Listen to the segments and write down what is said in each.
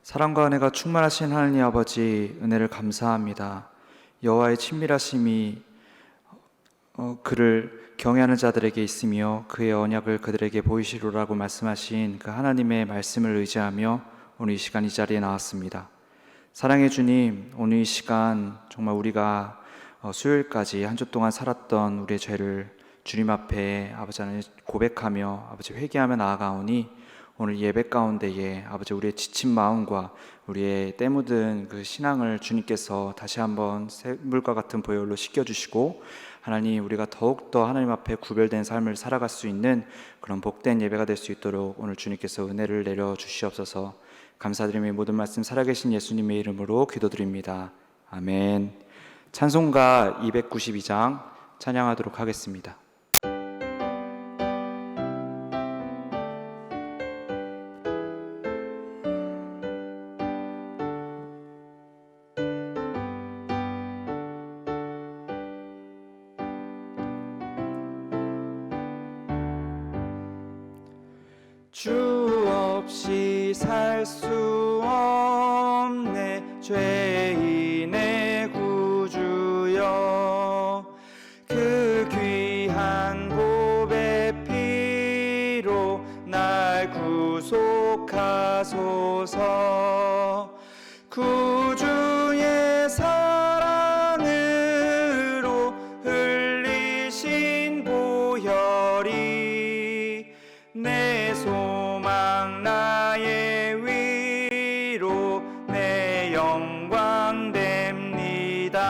사랑과 은혜가 충만하신 하느님 아버지, 은혜를 감사합니다. 여호와의 친밀하심이 그를 경외하는 자들에게 있으며 그의 언약을 그들에게 보이시리라고 말씀하신 그 하나님의 말씀을 의지하며 오늘 이 시간 이 자리에 나왔습니다. 사랑의 주님, 오늘 이 시간 정말 우리가 수요일까지 한 주 동안 살았던 우리의 죄를 주님 앞에 아버지 하나님 고백하며 아버지 회개하며 나아가오니 오늘 예배 가운데에 아버지 우리의 지친 마음과 우리의 때 묻은 그 신앙을 주님께서 다시 한번 샘물과 같은 보혈로 씻겨주시고 하나님, 우리가 더욱더 하나님 앞에 구별된 삶을 살아갈 수 있는 그런 복된 예배가 될 수 있도록 오늘 주님께서 은혜를 내려주시옵소서. 감사드리며 모든 말씀 살아계신 예수님의 이름으로 기도드립니다. 아멘. 찬송가 292장 찬양하도록 하겠습니다. 주 없이 살 수 없네 죄인의 구주여, 그 귀한 보배 피로 날 구속하소서. 구주의 사랑으로 흘리신 보혈이 내 소망 나의 위로 내 영광 됩니다.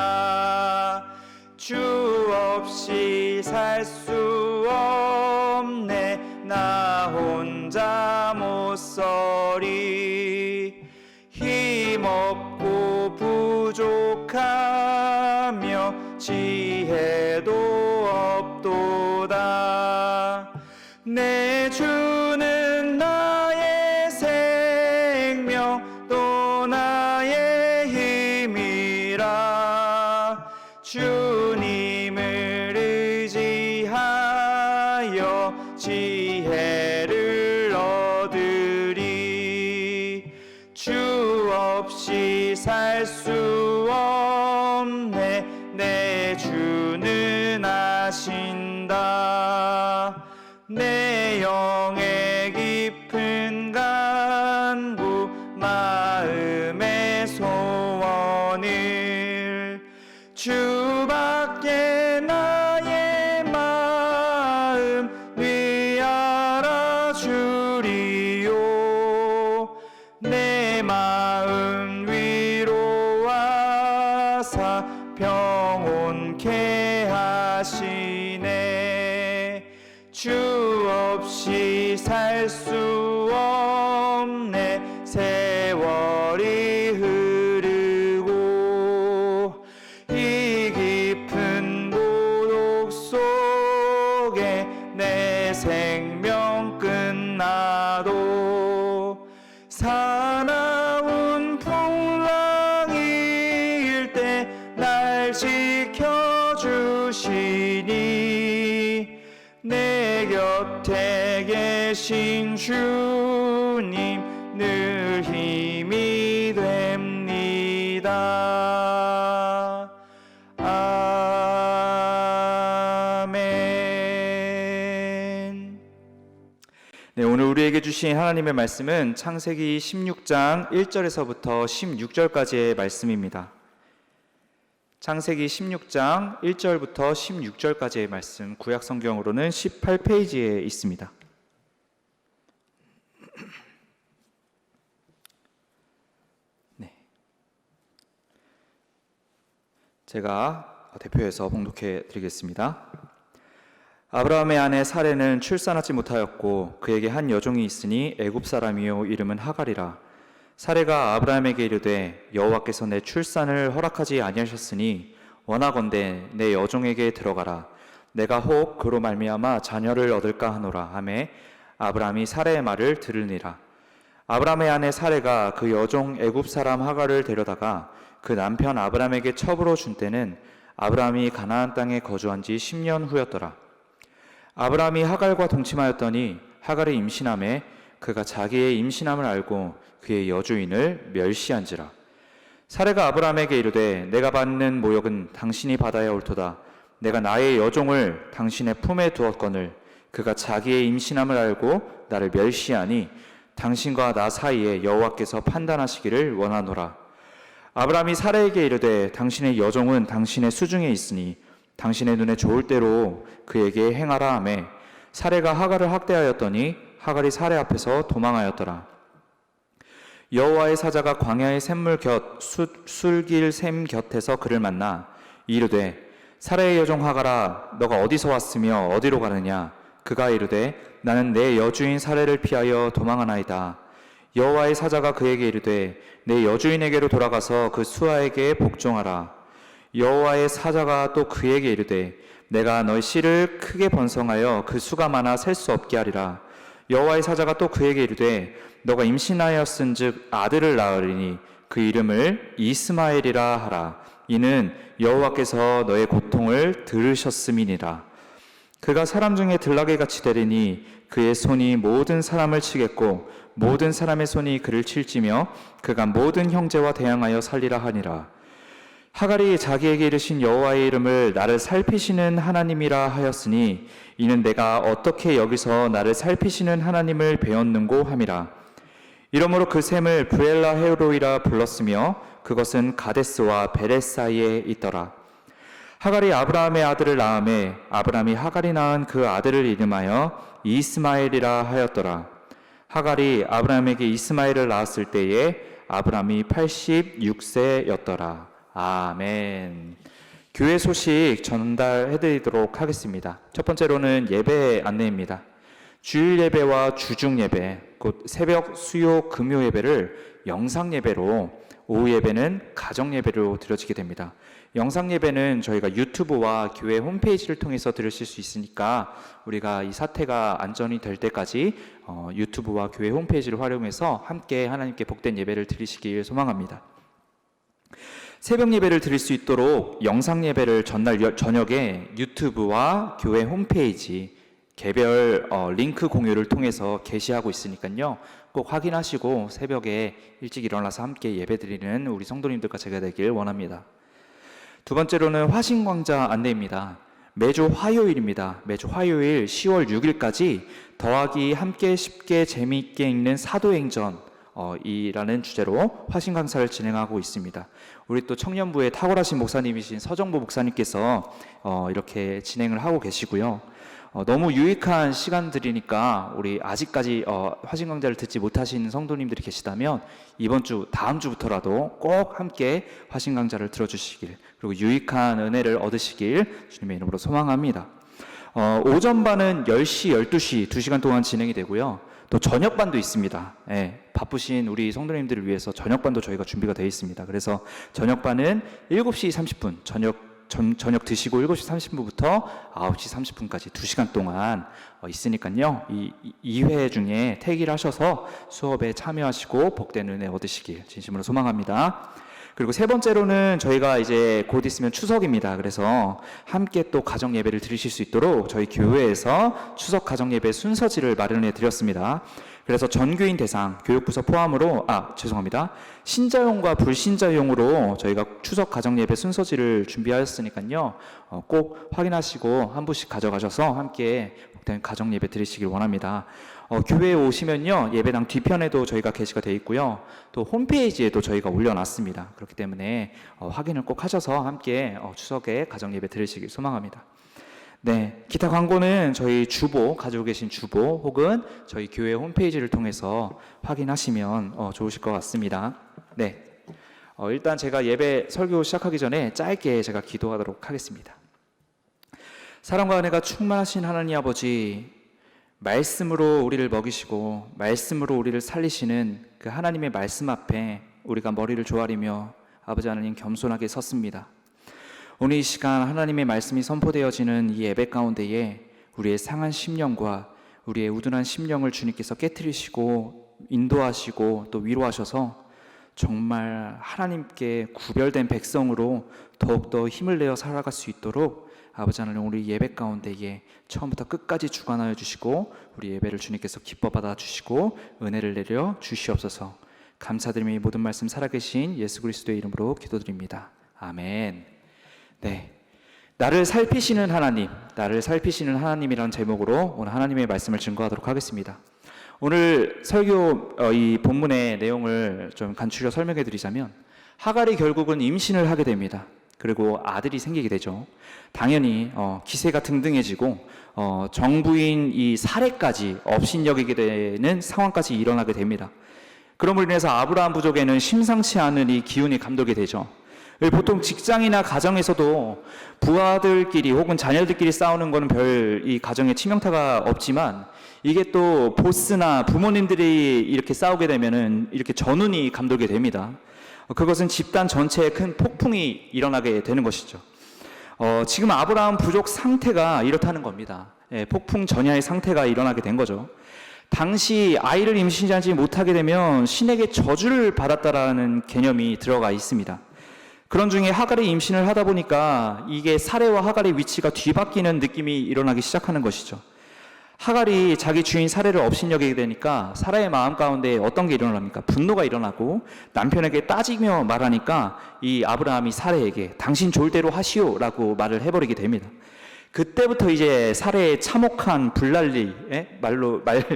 주 없이 살 수 없네 나 혼자 못 서리. 힘없고 부족하며 지혜도 없도다. 내 주는 나의 생명 또 나의 힘이라. 주님을 의지하여 지혜를 얻으리. 주 없이 살 수 없네 내 주는 아신다. 내 영의 깊은 간구 마음의 소원을 주밖에 나의 마음 위하라 주리요. 내 마음 위로 와사 평온케 하시네. 주 없이 살 수 없네 세월이 흐르고 이 깊은 고독 속에 내 생명 끝나도 사나운 풍랑일 때 날 지켜주시니 내 곁에 계신 주님 늘 힘이 됩니다. 아멘. 네, 오늘 우리에게 주신 하나님의 말씀은 창세기 16장 1절에서부터 16절까지의 말씀입니다. 창세기 16장 1절부터 16절까지의 말씀, 구약 성경으로는 18페이지에 있습니다. 네. 제가 대표해서 봉독해 드리겠습니다. 아브라함의 아내 사레는 출산하지 못하였고 그에게 한 여종이 있으니 애굽 사람이요 이름은 하갈이라. 사레가 아브라함에게 이르되 여호와께서 내 출산을 허락하지 아니하셨으니 원하건대 내 여종에게 들어가라. 내가 혹 그로 말미암아 자녀를 얻을까 하노라 하매 아브라함이 사레의 말을 들으니라. 아브라함의 아내 사레가 그 여종 애굽 사람 하갈을 데려다가 그 남편 아브라함에게 첩으로 준 때는 아브라함이 가나안 땅에 거주한 지 10년 후였더라. 아브라함이 하갈과 동침하였더니 하갈이 임신하매 그가 자기의 임신함을 알고 그의 여주인을 멸시한지라. 사레가 아브라함에게 이르되 내가 받는 모욕은 당신이 받아야 옳도다. 내가 나의 여종을 당신의 품에 두었거늘 그가 자기의 임신함을 알고 나를 멸시하니 당신과 나 사이에 여호와께서 판단하시기를 원하노라. 아브라함이 사레에게 이르되 당신의 여종은 당신의 수중에 있으니 당신의 눈에 좋을 대로 그에게 행하라 하매 사레가 하갈을 학대하였더니 하갈이 사레 앞에서 도망하였더라. 여호와의 사자가 광야의 샘물 곁 술길 샘 곁에서 그를 만나 이르되 사레의 여종 하갈아 너가 어디서 왔으며 어디로 가느냐. 그가 이르되 나는 내 여주인 사레를 피하여 도망하나이다. 여호와의 사자가 그에게 이르되 내 여주인에게로 돌아가서 그 수하에게 복종하라. 여호와의 사자가 또 그에게 이르되 내가 너의 씨를 크게 번성하여 그 수가 많아 셀 수 없게 하리라. 여호와의 사자가 또 그에게 이르되 너가 임신하였은즉 아들을 낳으리니 그 이름을 이스마엘이라 하라. 이는 여호와께서 너의 고통을 들으셨음이니라. 그가 사람 중에 들나귀 같이 되리니 그의 손이 모든 사람을 치겠고 모든 사람의 손이 그를 칠지며 그가 모든 형제와 대항하여 살리라 하니라. 하갈이 자기에게 이르신 여호와의 이름을 나를 살피시는 하나님이라 하였으니 이는 내가 어떻게 여기서 나를 살피시는 하나님을 배웠는고 함이라. 이러므로 그 샘을 브엘라 헤로이라 불렀으며 그것은 가데스와 베레 사이에 있더라. 하갈이 아브라함의 아들을 낳음에 아브라함이 하갈이 낳은 그 아들을 이름하여 이스마엘이라 하였더라. 하갈이 아브라함에게 이스마엘을 낳았을 때에 아브라함이 86세였더라. 아멘. 교회 소식 전달해드리도록 하겠습니다. 첫 번째로는 예배 안내입니다. 주일 예배와 주중 예배, 곧 새벽, 수요, 금요 예배를 영상 예배로, 오후 예배는 가정 예배로 드려지게 됩니다. 영상 예배는 저희가 유튜브와 교회 홈페이지를 통해서 들으실 수 있으니까 우리가 이 사태가 안전이 될 때까지 유튜브와 교회 홈페이지를 활용해서 함께 하나님께 복된 예배를 드리시길 소망합니다. 새벽 예배를 드릴 수 있도록 영상 예배를 전날 저녁에 유튜브와 교회 홈페이지 개별 링크 공유를 통해서 게시하고 있으니까요. 꼭 확인하시고 새벽에 일찍 일어나서 함께 예배드리는 우리 성도님들과 제가 되길 원합니다. 두 번째로는 화신광자 안내입니다. 매주 화요일입니다. 매주 화요일 10월 6일까지 더하기 함께 쉽게 재미있게 읽는 사도행전 이라는 주제로 화신 강사를 진행하고 있습니다. 우리 또 청년부의 탁월하신 목사님이신 서정보 목사님께서 이렇게 진행을 하고 계시고요. 너무 유익한 시간들이니까 우리 아직까지 화신 강좌를 듣지 못하신 성도님들이 계시다면 이번 주, 다음 주부터라도 꼭 함께 화신 강좌를 들어주시길, 그리고 유익한 은혜를 얻으시길 주님의 이름으로 소망합니다. 오전반은 10시, 12시 2시간 동안 진행이 되고요. 또 저녁반도 있습니다. 바쁘신 우리 성도님들을 위해서 저녁반도 저희가 준비가 되어 있습니다. 그래서 저녁반은 7시 30분, 저녁 드시고 7시 30분부터 9시 30분까지 2시간 동안 있으니까요. 이 2회 중에 태기를 하셔서 수업에 참여하시고 복된 은혜 얻으시길 진심으로 소망합니다. 그리고 세 번째로는 저희가 이제 곧 있으면 추석입니다. 그래서 함께 또 가정 예배를 드리실 수 있도록 저희 교회에서 추석 가정 예배 순서지를 마련해 드렸습니다. 그래서 전교인 대상 교육부서 포함으로 신자용과 불신자용으로 저희가 추석 가정 예배 순서지를 준비하였으니까요. 꼭 확인하시고 한 분씩 가져가셔서 함께 복된 가정 예배 드리시길 원합니다. 교회에 오시면요, 예배당 뒤편에도 저희가 게시가 되어 있고요, 또 홈페이지에도 저희가 올려놨습니다. 그렇기 때문에 확인을 꼭 하셔서 함께 추석에 가정 예배 드리시길 소망합니다. 네, 기타 광고는 저희 주보, 가지고 계신 주보 혹은 저희 교회 홈페이지를 통해서 확인하시면 좋으실 것 같습니다. 네, 일단 제가 예배 설교 시작하기 전에 짧게 제가 기도하도록 하겠습니다. 사랑과 은혜가 충만하신 하나님 아버지, 말씀으로 우리를 먹이시고 말씀으로 우리를 살리시는 그 하나님의 말씀 앞에 우리가 머리를 조아리며 아버지 하나님 겸손하게 섰습니다. 오늘 이 시간 하나님의 말씀이 선포되어지는 이 예배 가운데에 우리의 상한 심령과 우리의 우둔한 심령을 주님께서 깨트리시고 인도하시고 또 위로하셔서 정말 하나님께 구별된 백성으로 더욱더 힘을 내어 살아갈 수 있도록 아버지 하나님, 우리 예배 가운데에 처음부터 끝까지 주관하여 주시고 우리 예배를 주님께서 기뻐 받아 주시고 은혜를 내려 주시옵소서. 감사드리며 이 모든 말씀 살아계신 예수 그리스도의 이름으로 기도드립니다. 아멘. 네, 나를 살피시는 하나님, 나를 살피시는 하나님이라는 제목으로 오늘 하나님의 말씀을 증거하도록 하겠습니다. 오늘 설교 이 본문의 내용을 좀 간추려 설명해 드리자면, 하갈이 결국은 임신을 하게 됩니다. 그리고 아들이 생기게 되죠. 당연히 기세가 등등해지고 정부인 이 사례까지 업신여기게 되는 상황까지 일어나게 됩니다. 그럼으로 인해서 아브라함 부족에는 심상치 않은 이 기운이 감돌게 되죠. 보통 직장이나 가정에서도 부하들끼리 혹은 자녀들끼리 싸우는 것은 별 이 가정에 치명타가 없지만, 이게 또 보스나 부모님들이 이렇게 싸우게 되면은 이렇게 전운이 감돌게 됩니다. 그것은 집단 전체에 큰 폭풍이 일어나게 되는 것이죠. 지금 아브라함 부족 상태가 이렇다는 겁니다. 폭풍 전야의 상태가 일어나게 된 거죠. 당시 아이를 임신하지 못하게 되면 신에게 저주를 받았다라는 개념이 들어가 있습니다. 그런 중에 하갈이 임신을 하다 보니까 이게 사레와 하갈의 위치가 뒤바뀌는 느낌이 일어나기 시작하는 것이죠. 하갈이 자기 주인 사레를 업신여기게 되니까 사라의 마음 가운데 어떤 게 일어납니까? 분노가 일어나고 남편에게 따지며 말하니까 이 아브라함이 사레에게 당신 졸대로 하시오 라고 말을 해버리게 됩니다. 그때부터 이제 사레의 참혹한 불난리, 말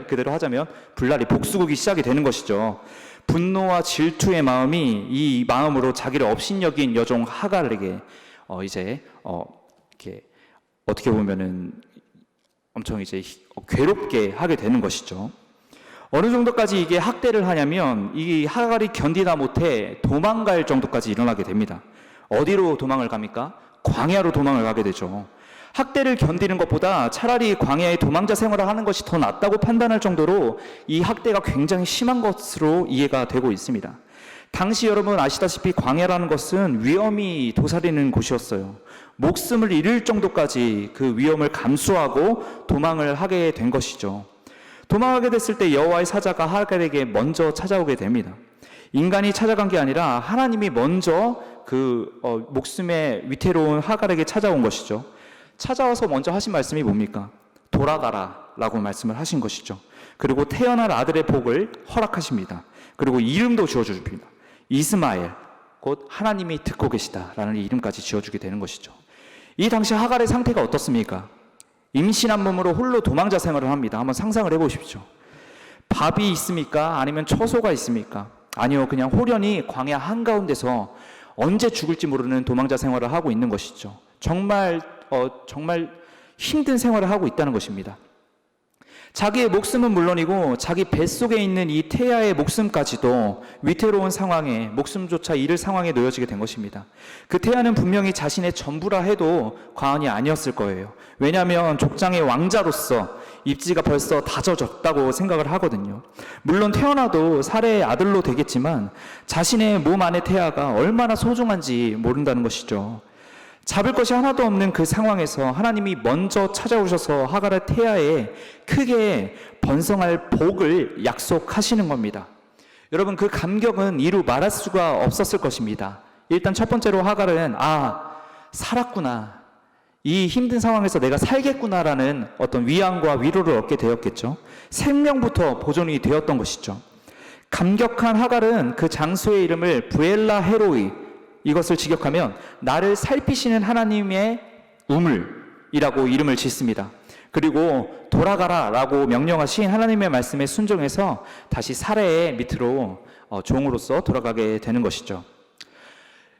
그대로 하자면 불난리, 복수극이 시작이 되는 것이죠. 분노와 질투의 마음이 이 마음으로 자기를 업신여긴 여종 하갈에게 이렇게 어떻게 보면은 엄청 이제 괴롭게 하게 되는 것이죠. 어느 정도까지 이게 학대를 하냐면, 이 하갈이 견디다 못해 도망갈 정도까지 일어나게 됩니다. 어디로 도망을 갑니까? 광야로 도망을 가게 되죠. 학대를 견디는 것보다 차라리 광야에 도망자 생활을 하는 것이 더 낫다고 판단할 정도로 이 학대가 굉장히 심한 것으로 이해가 되고 있습니다. 당시 여러분 아시다시피 광야라는 것은 위험이 도사리는 곳이었어요. 목숨을 잃을 정도까지 그 위험을 감수하고 도망을 하게 된 것이죠. 도망하게 됐을 때 여호와의 사자가 하갈에게 먼저 찾아오게 됩니다. 인간이 찾아간 게 아니라 하나님이 먼저 그 목숨에 위태로운 하갈에게 찾아온 것이죠. 찾아와서 먼저 하신 말씀이 뭡니까? 돌아가라 라고 말씀을 하신 것이죠. 그리고 태어날 아들의 복을 허락하십니다. 그리고 이름도 지어줍니다. 이스마엘, 곧 하나님이 듣고 계시다라는 이름까지 지어주게 되는 것이죠. 이 당시 하갈의 상태가 어떻습니까? 임신한 몸으로 홀로 도망자 생활을 합니다. 한번 상상을 해보십시오. 밥이 있습니까? 아니면 처소가 있습니까? 아니요, 그냥 호련히 광야 한가운데서 언제 죽을지 모르는 도망자 생활을 하고 있는 것이죠. 정말 힘든 생활을 하고 있다는 것입니다. 자기의 목숨은 물론이고 자기 뱃속에 있는 이 태아의 목숨까지도 위태로운 상황에, 목숨조차 잃을 상황에 놓여지게 된 것입니다. 그 태아는 분명히 자신의 전부라 해도 과언이 아니었을 거예요. 왜냐하면 족장의 왕자로서 입지가 벌써 다져졌다고 생각을 하거든요. 물론 태어나도 사레의 아들로 되겠지만 자신의 몸 안의 태아가 얼마나 소중한지 모른다는 것이죠. 잡을 것이 하나도 없는 그 상황에서 하나님이 먼저 찾아오셔서 하갈의 태아에 크게 번성할 복을 약속하시는 겁니다. 여러분, 그 감격은 이루 말할 수가 없었을 것입니다. 일단 첫 번째로 하갈은 살았구나, 이 힘든 상황에서 내가 살겠구나라는 어떤 위안과 위로를 얻게 되었겠죠. 생명부터 보존이 되었던 것이죠. 감격한 하갈은 그 장소의 이름을 부엘라 헤로이, 이것을 직역하면 나를 살피시는 하나님의 우물이라고 이름을 짓습니다. 그리고 돌아가라 라고 명령하신 하나님의 말씀에 순종해서 다시 사레의 밑으로 종으로서 돌아가게 되는 것이죠.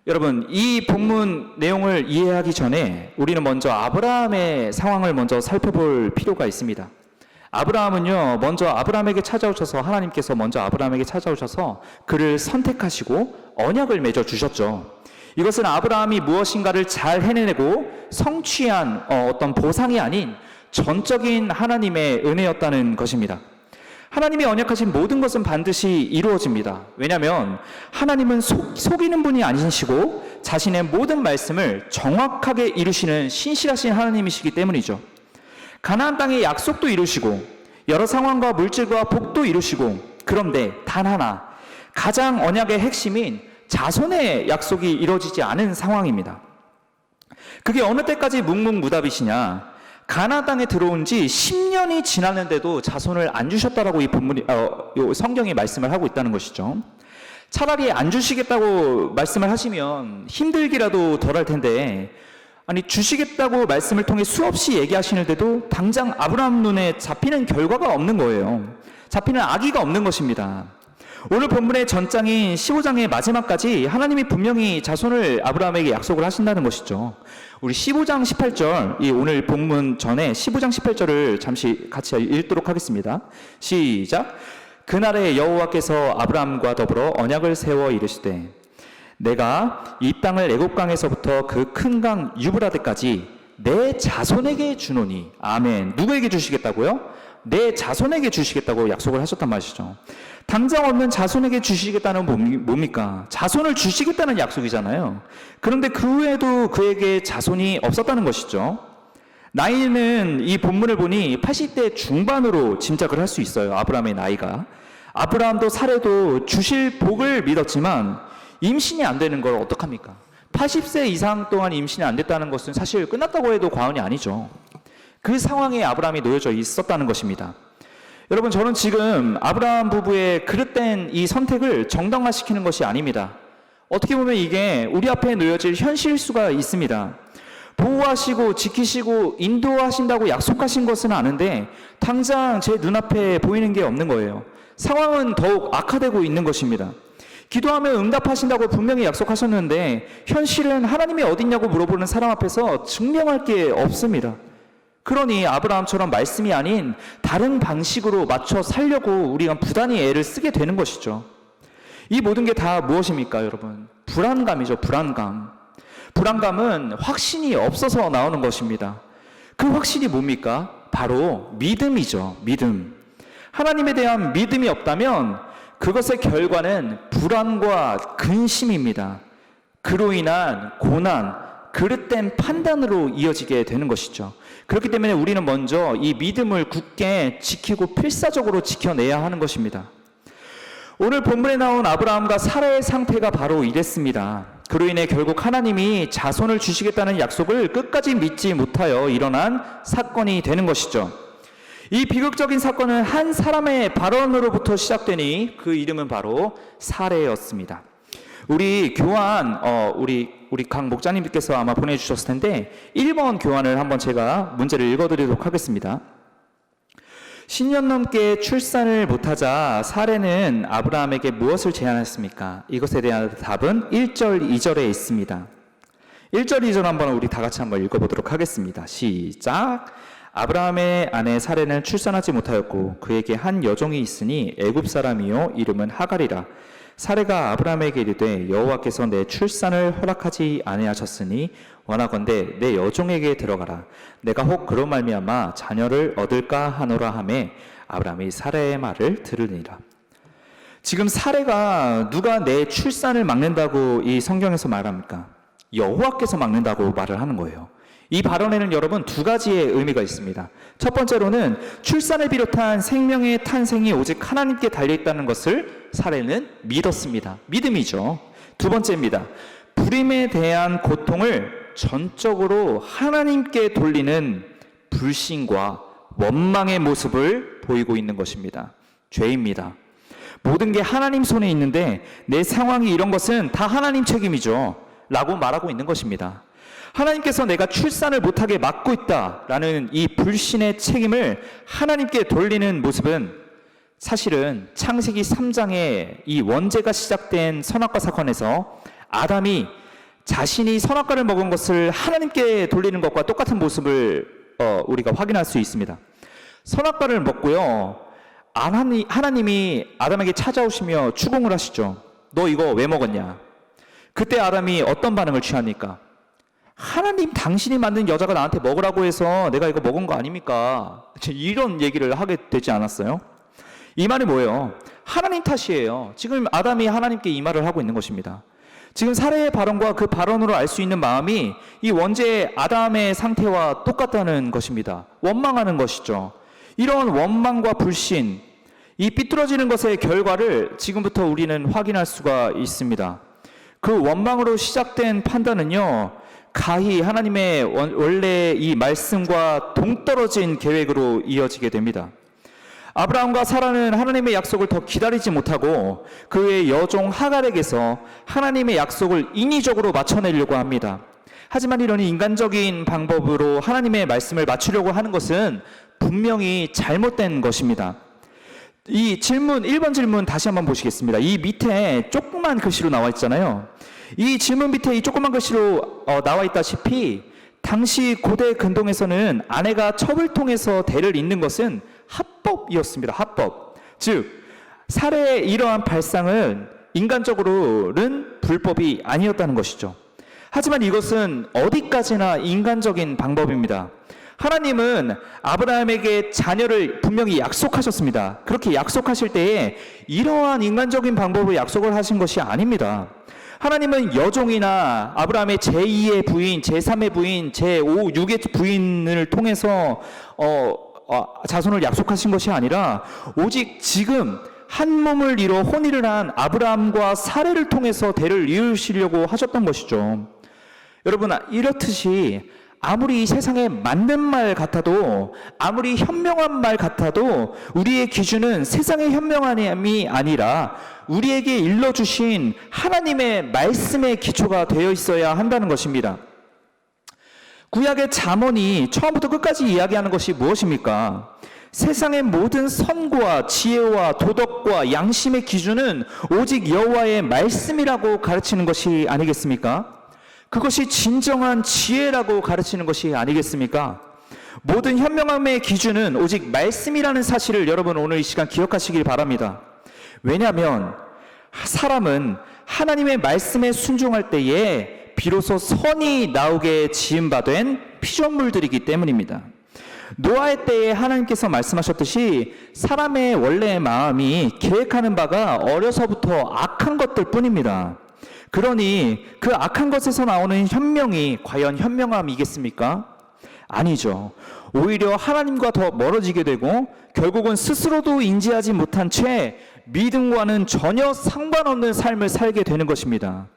여러분, 이 본문 내용을 이해하기 전에 우리는 먼저 아브라함의 상황을 먼저 살펴볼 필요가 있습니다. 아브라함은요, 먼저 아브라함에게 찾아오셔서, 하나님께서 먼저 아브라함에게 찾아오셔서 그를 선택하시고 언약을 맺어 주셨죠. 이것은 아브라함이 무엇인가를 잘 해내고 성취한 어떤 보상이 아닌 전적인 하나님의 은혜였다는 것입니다. 하나님이 언약하신 모든 것은 반드시 이루어집니다. 왜냐하면 하나님은 속이는 분이 아니시고 자신의 모든 말씀을 정확하게 이루시는 신실하신 하나님이시기 때문이죠. 가나안 땅의 약속도 이루시고 여러 상황과 물질과 복도 이루시고, 그런데 단 하나, 가장 언약의 핵심인 자손의 약속이 이루어지지 않은 상황입니다. 그게 어느 때까지 묵묵무답이시냐? 가나안 땅에 들어온 지 10년이 지났는데도 자손을 안 주셨다라고 이 본문이 요 성경이 말씀을 하고 있다는 것이죠. 차라리 안 주시겠다고 말씀을 하시면 힘들기라도 덜 할 텐데, 아니 주시겠다고 말씀을 통해 수없이 얘기하시는데도 당장 아브라함 눈에 잡히는 결과가 없는 거예요. 잡히는 아기가 없는 것입니다. 오늘 본문의 전장인 15장의 마지막까지 하나님이 분명히 자손을 아브라함에게 약속을 하신다는 것이죠. 우리 15장 18절, 이 오늘 본문 전에 15장 18절을 잠시 같이 읽도록 하겠습니다. 시작. 그날에 여호와께서 아브라함과 더불어 언약을 세워 이르시되 내가 이 땅을 애굽강에서부터 그 큰 강 유브라데까지 내 자손에게 주노니. 아멘. 누구에게 주시겠다고요? 내 자손에게 주시겠다고 약속을 하셨단 말이죠. 당장 없는 자손에게 주시겠다는 뭡니까? 자손을 주시겠다는 약속이잖아요. 그런데 그 후에도 그에게 자손이 없었다는 것이죠. 나이는 이 본문을 보니 80대 중반으로 짐작을 할 수 있어요. 아브라함의 나이가. 아브라함도 사례도 주실 복을 믿었지만 임신이 안 되는 걸 어떡합니까? 80세 이상 동안 임신이 안 됐다는 것은 사실 끝났다고 해도 과언이 아니죠. 그 상황에 아브라함이 놓여져 있었다는 것입니다. 여러분, 저는 지금 아브라함 부부의 그릇된 이 선택을 정당화시키는 것이 아닙니다. 어떻게 보면 이게 우리 앞에 놓여질 현실일 수가 있습니다. 보호하시고 지키시고 인도하신다고 약속하신 것은 아는데 당장 제 눈앞에 보이는 게 없는 거예요. 상황은 더욱 악화되고 있는 것입니다. 기도하면 응답하신다고 분명히 약속하셨는데 현실은 하나님이 어딨냐고 물어보는 사람 앞에서 증명할 게 없습니다. 그러니 아브라함처럼 말씀이 아닌 다른 방식으로 맞춰 살려고 우리가 부단히 애를 쓰게 되는 것이죠. 이 모든 게 다 무엇입니까, 여러분? 불안감이죠, 불안감. 불안감은 확신이 없어서 나오는 것입니다. 그 확신이 뭡니까? 바로 믿음이죠, 믿음. 하나님에 대한 믿음이 없다면 그것의 결과는 불안과 근심입니다. 그로 인한 고난, 그릇된 판단으로 이어지게 되는 것이죠. 그렇기 때문에 우리는 먼저 이 믿음을 굳게 지키고 필사적으로 지켜내야 하는 것입니다. 오늘 본문에 나온 아브라함과 사라의 상태가 바로 이랬습니다. 그로 인해 결국 하나님이 자손을 주시겠다는 약속을 끝까지 믿지 못하여 일어난 사건이 되는 것이죠. 이 비극적인 사건은 한 사람의 발언으로부터 시작되니 그 이름은 바로 사례였습니다. 우리 교환, 우리 강 목자님께서 아마 보내주셨을 텐데 1번 교환을 한번 제가 문제를 읽어드리도록 하겠습니다. 10년 넘게 출산을 못하자 사례는 아브라함에게 무엇을 제안했습니까? 이것에 대한 답은 1절, 2절에 있습니다. 1절, 2절 한번 우리 다 같이 한번 읽어보도록 하겠습니다. 시작. 아브라함의 아내 사례는 출산하지 못하였고 그에게 한 여종이 있으니 애굽 사람이요 이름은 하갈이라. 사례가 아브라함에게 이르되 여호와께서 내 출산을 허락하지 아니하셨으니 원하건대 내 여종에게 들어가라. 내가 혹 그로 말미암아 자녀를 얻을까 하노라 하매 아브라함이 사례의 말을 들으니라. 지금 사례가 누가 내 출산을 막는다고 이 성경에서 말합니까? 여호와께서 막는다고 말을 하는 거예요. 이 발언에는 여러분 두 가지의 의미가 있습니다. 첫 번째로는 출산을 비롯한 생명의 탄생이 오직 하나님께 달려있다는 것을 사례는 믿었습니다. 믿음이죠. 두 번째입니다. 불임에 대한 고통을 전적으로 하나님께 돌리는 불신과 원망의 모습을 보이고 있는 것입니다. 죄입니다. 모든 게 하나님 손에 있는데 내 상황이 이런 것은 다 하나님 책임이죠 라고 말하고 있는 것입니다. 하나님께서 내가 출산을 못하게 막고 있다라는 이 불신의 책임을 하나님께 돌리는 모습은 사실은 창세기 3장의 이 원죄가 시작된 선악과 사건에서 아담이 자신이 선악과를 먹은 것을 하나님께 돌리는 것과 똑같은 모습을 우리가 확인할 수 있습니다. 선악과를 먹고요, 하나님이 아담에게 찾아오시며 추궁을 하시죠. 너 이거 왜 먹었냐? 그때 아담이 어떤 반응을 취합니까? 하나님, 당신이 만든 여자가 나한테 먹으라고 해서 내가 이거 먹은 거 아닙니까? 이런 얘기를 하게 되지 않았어요? 이 말이 뭐예요? 하나님 탓이에요. 지금 아담이 하나님께 이 말을 하고 있는 것입니다. 지금 사례의 발언과 그 발언으로 알 수 있는 마음이 이 원죄 아담의 상태와 똑같다는 것입니다. 원망하는 것이죠. 이런 원망과 불신, 이 삐뚤어지는 것의 결과를 지금부터 우리는 확인할 수가 있습니다. 그 원망으로 시작된 판단은요, 가히 하나님의 원래 이 말씀과 동떨어진 계획으로 이어지게 됩니다. 아브라함과 사라는 하나님의 약속을 더 기다리지 못하고 그의 여종 하갈에게서 하나님의 약속을 인위적으로 맞춰내려고 합니다. 하지만 이런 인간적인 방법으로 하나님의 말씀을 맞추려고 하는 것은 분명히 잘못된 것입니다. 이 질문, 1번 질문 다시 한번 보시겠습니다. 이 밑에 조그만 글씨로 나와 있잖아요. 이 질문 밑에 이 조그만 글씨로 나와 있다시피 당시 고대 근동에서는 아내가 첩을 통해서 대를 잇는 것은 합법이었습니다. 합법. 즉 살해의 이러한 발상은 인간적으로는 불법이 아니었다는 것이죠. 하지만 이것은 어디까지나 인간적인 방법입니다. 하나님은 아브라함에게 자녀를 분명히 약속하셨습니다. 그렇게 약속하실 때에 이러한 인간적인 방법으로 약속을 하신 것이 아닙니다. 하나님은 여종이나 아브라함의 제2의 부인, 제3의 부인, 제5, 6의 부인을 통해서 자손을 약속하신 것이 아니라 오직 지금 한 몸을 이뤄 혼인을 한 아브라함과 사레를 통해서 대를 이으시려고 하셨던 것이죠. 여러분, 이렇듯이 아무리 이 세상에 맞는 말 같아도, 아무리 현명한 말 같아도 우리의 기준은 세상의 현명함이 아니라 우리에게 일러주신 하나님의 말씀의 기초가 되어 있어야 한다는 것입니다. 구약의 잠언이 처음부터 끝까지 이야기하는 것이 무엇입니까? 세상의 모든 선과 지혜와 도덕과 양심의 기준은 오직 여호와의 말씀이라고 가르치는 것이 아니겠습니까? 그것이 진정한 지혜라고 가르치는 것이 아니겠습니까? 모든 현명함의 기준은 오직 말씀이라는 사실을 여러분 오늘 이 시간 기억하시길 바랍니다. 왜냐하면 사람은 하나님의 말씀에 순종할 때에 비로소 선이 나오게 지음받은 피조물들이기 때문입니다. 노아의 때에 하나님께서 말씀하셨듯이 사람의 원래의 마음이 계획하는 바가 어려서부터 악한 것들 뿐입니다. 그러니 그 악한 것에서 나오는 현명이 과연 현명함이겠습니까? 아니죠. 오히려 하나님과 더 멀어지게 되고 결국은 스스로도 인지하지 못한 채 믿음과는 전혀 상관없는 삶을 살게 되는 것입니다.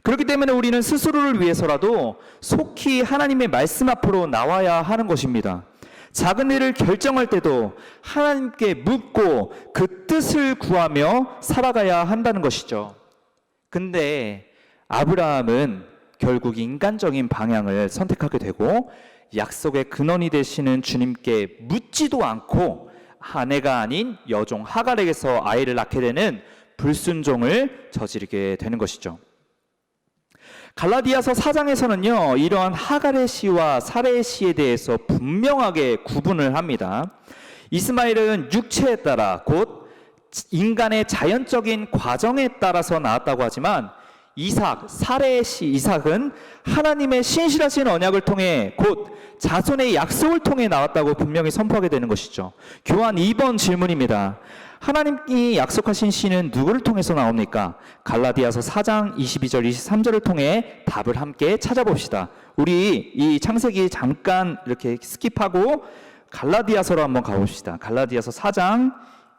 그렇기 때문에 우리는 스스로를 위해서라도 속히 하나님의 말씀 앞으로 나와야 하는 것입니다. 작은 일을 결정할 때도 하나님께 묻고 그 뜻을 구하며 살아가야 한다는 것이죠. 근데 아브라함은 결국 인간적인 방향을 선택하게 되고 약속의 근원이 되시는 주님께 묻지도 않고 아내가 아닌 여종 하갈에게서 아이를 낳게 되는 불순종을 저지르게 되는 것이죠. 갈라디아서 4장에서는요, 이러한 하갈의 씨와 사레의 씨에 대해서 분명하게 구분을 합니다. 이스마엘은 육체에 따라 곧 인간의 자연적인 과정에 따라서 나왔다고 하지만 이삭, 사레의 씨 이삭은 하나님의 신실하신 언약을 통해 곧 자손의 약속을 통해 나왔다고 분명히 선포하게 되는 것이죠. 교환 2번 질문입니다. 하나님이 약속하신 씨는 누구를 통해서 나옵니까? 갈라디아서 4장 22절 23절을 통해 답을 함께 찾아봅시다. 우리 이 창세기 잠깐 이렇게 스킵하고 갈라디아서로 한번 가봅시다. 갈라디아서 4장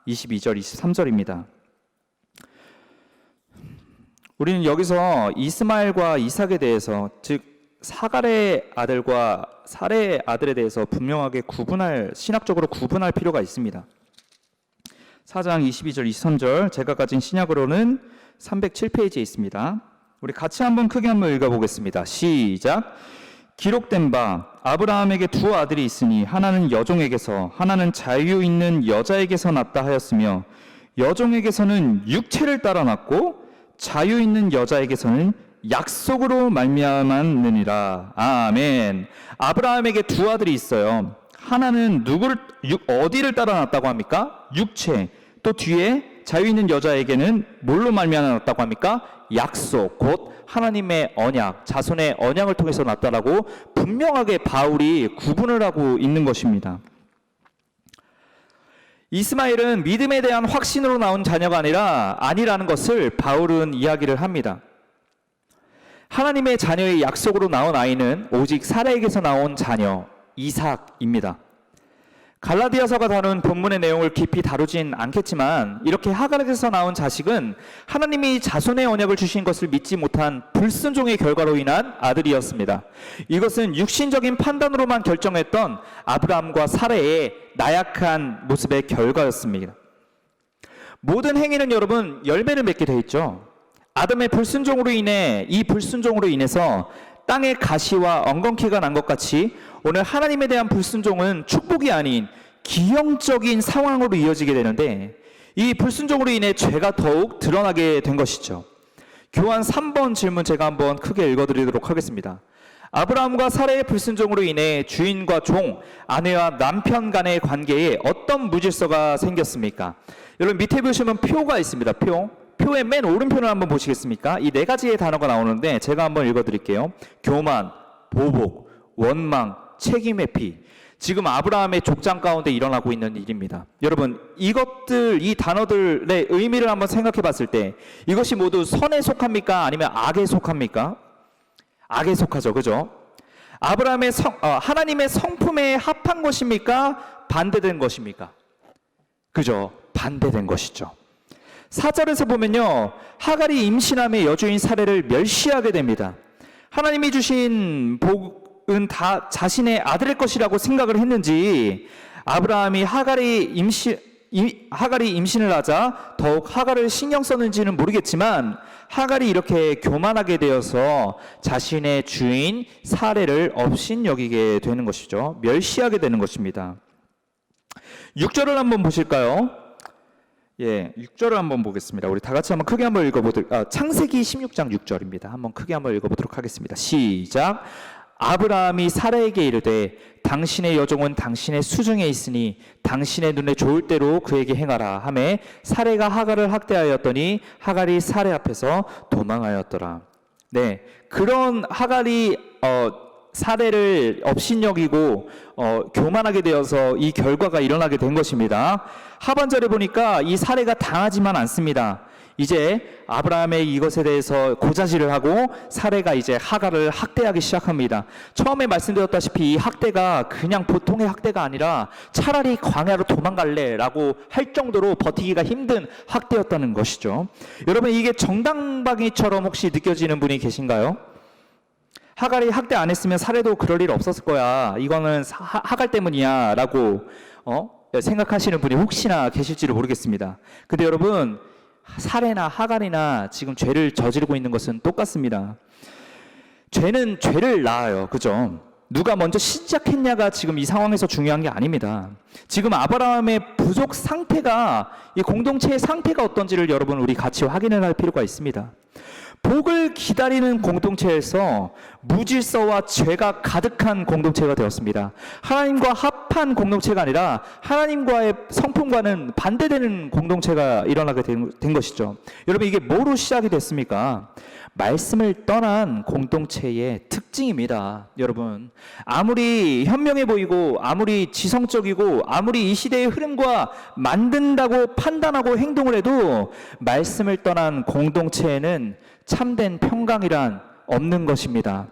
22절 23절입니다. 우리는 여기서 이스마엘과 이삭에 대해서, 즉 사갈의 아들과 사레의 아들에 대해서 분명하게 신학적으로 구분할 필요가 있습니다. 4장 22절 23절 제가 가진 신약으로는 307페이지에 있습니다. 우리 같이 크게 한번 읽어보겠습니다. 시작. 기록된 바 아브라함에게 두 아들이 있으니 하나는 여종에게서 하나는 자유 있는 여자에게서 났다 하였으며 여종에게서는 육체를 따라 났고 자유 있는 여자에게서는 약속으로 말미암았느니라. 아멘. 아브라함에게 두 아들이 있어요. 하나는 어디를 따라 났다고 합니까? 육체. 또 뒤에 자유 있는 여자에게는 뭘로 말미암았다고 합니까? 약속, 곧 하나님의 언약, 자손의 언약을 통해서 났다라고 분명하게 바울이 구분을 하고 있는 것입니다. 이스마엘은 믿음에 대한 확신으로 나온 자녀가 아니라는 것을 바울은 이야기를 합니다. 하나님의 자녀의 약속으로 나온 아이는 오직 사라에게서 나온 자녀 이삭입니다. 갈라디아서가 다룬 본문의 내용을 깊이 다루진 않겠지만 이렇게 하갈에서 나온 자식은 하나님이 자손의 언약을 주신 것을 믿지 못한 불순종의 결과로 인한 아들이었습니다. 이것은 육신적인 판단으로만 결정했던 아브라함과 사라의 나약한 모습의 결과였습니다. 모든 행위는 여러분 열매를 맺게 돼 있죠. 아담의 불순종으로 인해 이 불순종으로 인해서 땅에 가시와 엉겅퀴가 난 것 같이 오늘 하나님에 대한 불순종은 축복이 아닌 기형적인 상황으로 이어지게 되는데 이 불순종으로 인해 죄가 더욱 드러나게 된 것이죠. 교환 3번 질문 제가 한번 크게 읽어드리도록 하겠습니다. 아브라함과 사라의 불순종으로 인해 주인과 종, 아내와 남편 간의 관계에 어떤 무질서가 생겼습니까? 여러분 밑에 보시면 표가 있습니다. 표의 맨 오른편을 한번 보시겠습니까? 이 네 가지의 단어가 나오는데 제가 한번 읽어드릴게요. 교만, 보복, 원망, 책임의 피. 지금 아브라함의 족장 가운데 일어나고 있는 일입니다. 여러분 이 단어들의 의미를 한번 생각해 봤을 때 이것이 모두 선에 속합니까? 아니면 악에 속합니까? 악에 속하죠. 그죠? 아브라함의 하나님의 성품에 합한 것입니까? 반대된 것입니까? 그죠? 반대된 것이죠. 4절에서 보면요, 하갈이 임신함에 여주인 사례를 멸시하게 됩니다. 하나님이 주신 복은 다 자신의 아들의 것이라고 생각을 했는지 아브라함이 하갈이 임신을 하자 더욱 하갈을 신경 썼는지는 모르겠지만 하갈이 이렇게 교만하게 되어서 자신의 주인 사례를 업신여기게 되는 것이죠. 멸시하게 되는 것입니다. 6절을 한번 보실까요? 6절을 한번 보겠습니다. 우리 다 같이 한번 크게 한번 창세기 16장 6절입니다. 한번 크게 한번 읽어보도록 하겠습니다. 시작. 아브라함이 사라에게 이르되 당신의 여종은 당신의 수중에 있으니 당신의 눈에 좋을 대로 그에게 행하라 하매 사라가 하갈을 학대하였더니 하갈이 사라 앞에서 도망하였더라. 네, 그런 하갈이 사례를 업신여기고 교만하게 되어서 이 결과가 일어나게 된 것입니다. 하반절에 보니까 이 사례가 당하지만 않습니다. 이제 아브라함의 이것에 대해서 고자질을 하고 사례가 이제 하갈을 학대하기 시작합니다. 처음에 말씀드렸다시피 이 학대가 그냥 보통의 학대가 아니라 차라리 광야로 도망갈래 라고 할 정도로 버티기가 힘든 학대였다는 것이죠. 여러분 이게 정당방위처럼 혹시 느껴지는 분이 계신가요? 하갈이 학대 안 했으면 사례도 그럴 일 없었을 거야. 이거는 하갈 때문이야 라고 생각하시는 분이 혹시나 계실지를 모르겠습니다. 근데 여러분 사례나 하갈이나 지금 죄를 저지르고 있는 것은 똑같습니다. 죄는 죄를 낳아요. 그죠? 누가 먼저 시작했냐가 지금 이 상황에서 중요한 게 아닙니다. 지금 아브라함의 부족 상태가 이 공동체의 상태가 어떤지를 여러분 우리 같이 확인을 할 필요가 있습니다. 복을 기다리는 공동체에서 무질서와 죄가 가득한 공동체가 되었습니다. 하나님과 합한 공동체가 아니라 하나님과의 성품과는 반대되는 공동체가 일어나게 된 것이죠. 여러분 이게 뭐로 시작이 됐습니까? 말씀을 떠난 공동체의 특징입니다. 여러분 아무리 현명해 보이고 아무리 지성적이고 아무리 이 시대의 흐름과 만든다고 판단하고 행동을 해도 말씀을 떠난 공동체에는 참된 평강이란 없는 것입니다.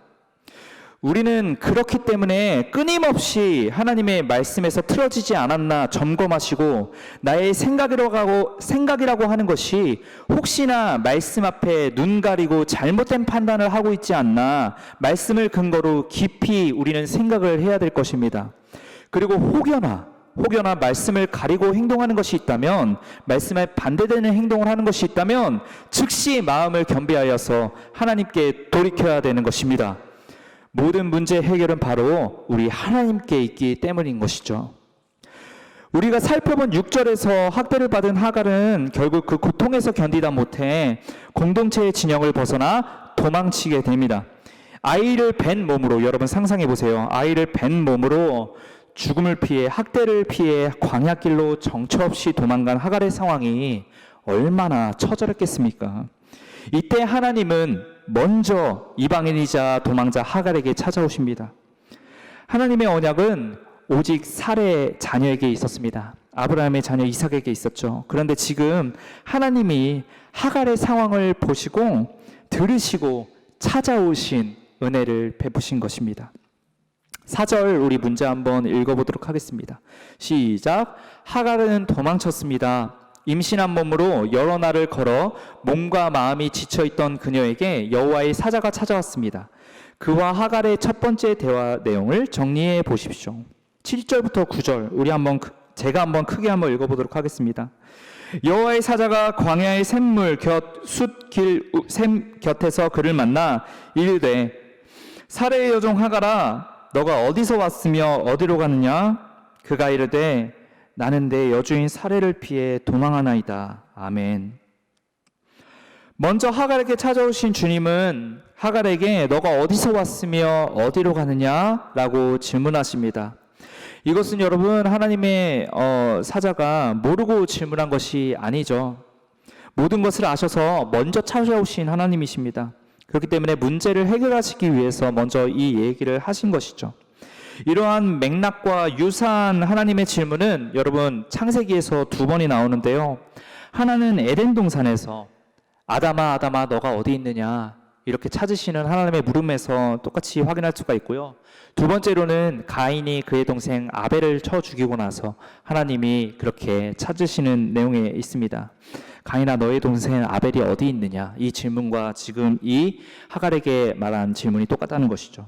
우리는 그렇기 때문에 끊임없이 하나님의 말씀에서 틀어지지 않았나 점검하시고 나의 생각이라고 하는 것이 혹시나 말씀 앞에 눈 가리고 잘못된 판단을 하고 있지 않나 말씀을 근거로 깊이 우리는 생각을 해야 될 것입니다. 그리고 혹여나 말씀을 가리고 행동하는 것이 있다면 말씀에 반대되는 행동을 하는 것이 있다면 즉시 마음을 겸비하여서 하나님께 돌이켜야 되는 것입니다. 모든 문제 해결은 바로 우리 하나님께 있기 때문인 것이죠. 우리가 살펴본 6절에서 학대를 받은 하갈은 결국 그 고통에서 견디다 못해 공동체의 진영을 벗어나 도망치게 됩니다. 아이를 벤 몸으로 여러분 상상해 보세요. 아이를 벤 몸으로 죽음을 피해 학대를 피해 광야길로 정처 없이 도망간 하갈의 상황이 얼마나 처절했겠습니까? 이때 하나님은 먼저 이방인이자 도망자 하갈에게 찾아오십니다. 하나님의 언약은 오직 사례의 자녀에게 있었습니다. 아브라함의 자녀 이삭에게 있었죠. 그런데 지금 하나님이 하갈의 상황을 보시고 들으시고 찾아오신 은혜를 베푸신 것입니다. 4절 우리 문제 한번 읽어보도록 하겠습니다. 시작. 하갈은 도망쳤습니다. 임신한 몸으로 여러 날을 걸어 몸과 마음이 지쳐있던 그녀에게 여호와의 사자가 찾아왔습니다. 그와 하갈의 첫 번째 대화 내용을 정리해 보십시오. 7절부터 9절 제가 한번 크게 한번 읽어보도록 하겠습니다. 여호와의 사자가 광야의 샘물 샘 곁에서 그를 만나 이르되 사레의 여종 하갈아 너가 어디서 왔으며 어디로 가느냐? 그가 이르되 나는 내 여주인 사레를 피해 도망하나이다. 아멘. 먼저 하갈에게 찾아오신 주님은 하갈에게 너가 어디서 왔으며 어디로 가느냐? 라고 질문하십니다. 이것은 여러분 하나님의 사자가 모르고 질문한 것이 아니죠. 모든 것을 아셔서 먼저 찾아오신 하나님이십니다. 그렇기 때문에 문제를 해결하시기 위해서 먼저 이 얘기를 하신 것이죠. 이러한 맥락과 유사한 하나님의 질문은 여러분 창세기에서 2번이 나오는데요. 하나는 에덴 동산에서 아담아 아담아 너가 어디 있느냐 이렇게 찾으시는 하나님의 물음에서 똑같이 확인할 수가 있고요. 두 번째로는 가인이 그의 동생 아벨을 쳐 죽이고 나서 하나님이 그렇게 찾으시는 내용에 있습니다. 가인아 너의 동생 아벨이 어디 있느냐 이 질문과 지금 이 하갈에게 말한 질문이 똑같다는 것이죠.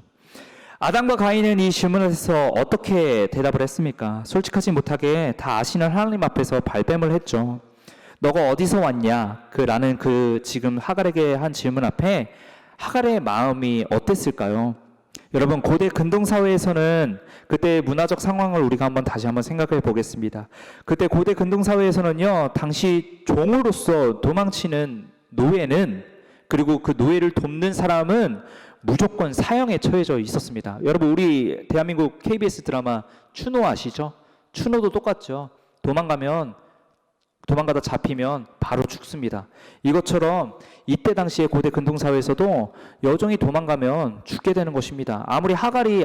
아담과 가인은 이 질문에서 어떻게 대답을 했습니까? 솔직하지 못하게 다 아시는 하나님 앞에서 발뺌을 했죠. 너가 어디서 왔냐? 라는 지금 하갈에게 한 질문 앞에 하갈의 마음이 어땠을까요? 여러분 고대 근동사회에서는 그때 문화적 상황을 우리가 다시 한번 생각해 보겠습니다. 그때 고대 근동사회에서는요, 당시 종으로서 도망치는 노예는 그리고 그 노예를 돕는 사람은 무조건 사형에 처해져 있었습니다. 여러분 우리 대한민국 KBS 드라마 추노 아시죠? 추노도 똑같죠. 도망가다 잡히면 바로 죽습니다. 이것처럼 이때 당시에 고대 근동사회에서도 여종이 도망가면 죽게 되는 것입니다. 아무리 하갈이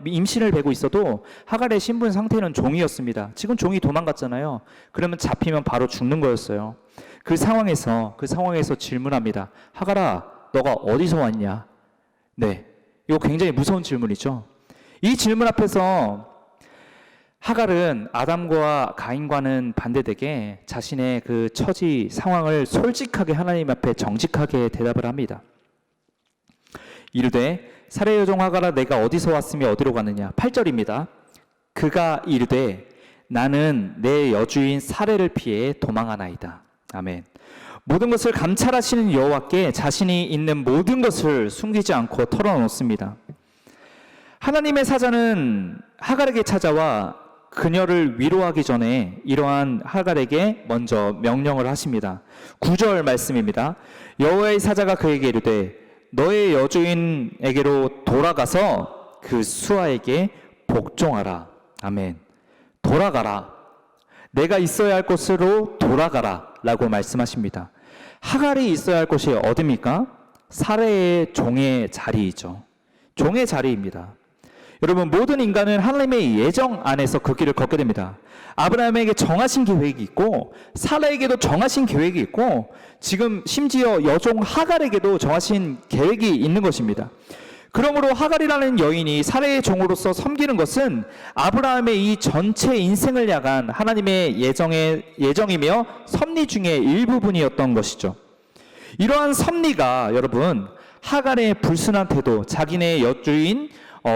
임신을 베고 있어도 하갈의 신분 상태는 종이었습니다. 지금 종이 도망갔잖아요. 그러면 잡히면 바로 죽는 거였어요. 그 상황에서 질문합니다. 하갈아, 너가 어디서 왔냐? 네, 이거 굉장히 무서운 질문이죠. 이 질문 앞에서 하갈은 아담과 가인과는 반대되게 자신의 그 처지 상황을 솔직하게 하나님 앞에 정직하게 대답을 합니다. 이르되 사레 여종 하갈아 내가 어디서 왔으며 어디로 가느냐. 8절입니다. 그가 이르되 나는 내 여주인 사레를 피해 도망하나이다. 아멘. 모든 것을 감찰하시는 여호와께 자신이 있는 모든 것을 숨기지 않고 털어놓습니다. 하나님의 사자는 하갈에게 찾아와 그녀를 위로하기 전에 이러한 하갈에게 먼저 명령을 하십니다. 9절 말씀입니다. 여호와의 사자가 그에게 이르되 너의 여주인에게로 돌아가서 그 수하에게 복종하라. 아멘. 돌아가라. 내가 있어야 할 곳으로 돌아가라 라고 말씀하십니다. 하갈이 있어야 할 곳이 어디입니까? 사레의 종의 자리이죠. 종의 자리입니다. 여러분 모든 인간은 하나님의 예정 안에서 그 길을 걷게 됩니다. 아브라함에게 정하신 계획이 있고 사라에게도 정하신 계획이 있고 지금 심지어 여종 하갈에게도 정하신 계획이 있는 것입니다. 그러므로 하갈이라는 여인이 사라의 종으로서 섬기는 것은 아브라함의 이 전체 인생을 향한 하나님의 예정이며 섭리 중에 일부분이었던 것이죠. 이러한 섭리가 여러분 하갈의 불순한 태도, 자기네 여주인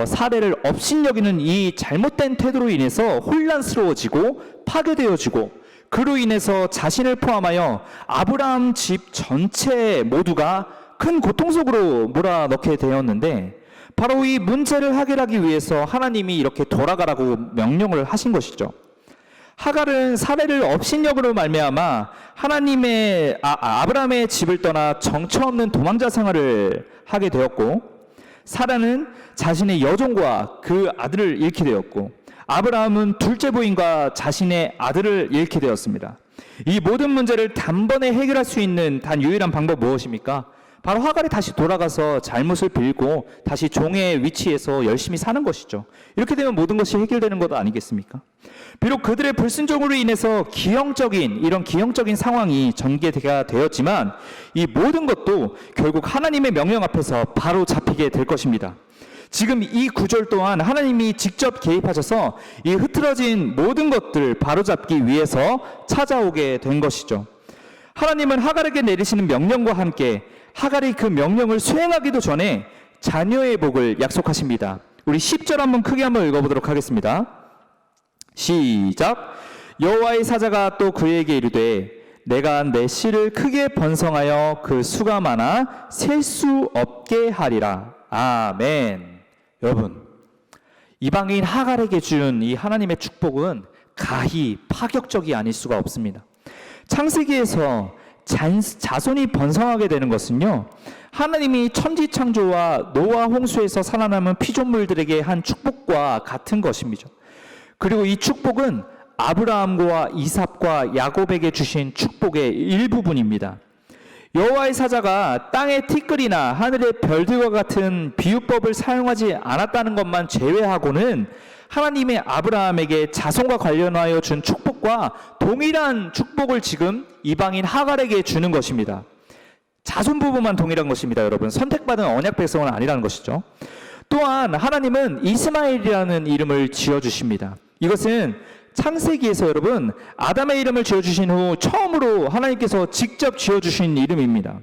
사례를 업신여기는 이 잘못된 태도로 인해서 혼란스러워지고 파괴되어지고 그로 인해서 자신을 포함하여 아브라함 집 전체 모두가 큰 고통 속으로 몰아넣게 되었는데 바로 이 문제를 해결하기 위해서 하나님이 이렇게 돌아가라고 명령을 하신 것이죠. 하갈은 사례를 업신여기로 말미암아 하나님의 아브라함의 집을 떠나 정처 없는 도망자 생활을 하게 되었고 사라는 자신의 여종과 그 아들을 잃게 되었고 아브라함은 둘째 부인과 자신의 아들을 잃게 되었습니다. 이 모든 문제를 단번에 해결할 수 있는 단 유일한 방법 무엇입니까? 바로 하갈이 다시 돌아가서 잘못을 빌고 다시 종의 위치에서 열심히 사는 것이죠. 이렇게 되면 모든 것이 해결되는 것 아니겠습니까? 비록 그들의 불순종으로 인해서 이런 기형적인 상황이 전개가 되었지만 이 모든 것도 결국 하나님의 명령 앞에서 바로 잡히게 될 것입니다. 지금 이 구절 또한 하나님이 직접 개입하셔서 이 흐트러진 모든 것들 바로잡기 위해서 찾아오게 된 것이죠. 하나님은 하갈에게 내리시는 명령과 함께 하갈이 그 명령을 수행하기도 전에 자녀의 복을 약속하십니다. 우리 10절 한번 크게 한번 읽어보도록 하겠습니다. 시작. 여호와의 사자가 또 그에게 이르되 내가 내 씨를 크게 번성하여 그 수가 많아 셀 수 없게 하리라. 아멘. 여러분, 이방인 하갈에게 준 이 하나님의 축복은 가히 파격적이 아닐 수가 없습니다. 창세기에서 자손이 번성하게 되는 것은요, 하나님이 천지 창조와 노아 홍수에서 살아남은 피조물들에게 한 축복과 같은 것입니다. 그리고 이 축복은 아브라함과 이삭과 야곱에게 주신 축복의 일부분입니다. 여호와의 사자가 땅의 티끌이나 하늘의 별들과 같은 비유법을 사용하지 않았다는 것만 제외하고는 하나님의 아브라함에게 자손과 관련하여 준 축복과 동일한 축복을 지금 이방인 하갈에게 주는 것입니다. 자손 부분만 동일한 것입니다, 여러분. 선택받은 언약 백성은 아니라는 것이죠. 또한 하나님은 이스마엘이라는 이름을 지어주십니다. 이것은 창세기에서 여러분 아담의 이름을 지어주신 후 처음으로 하나님께서 직접 지어주신 이름입니다.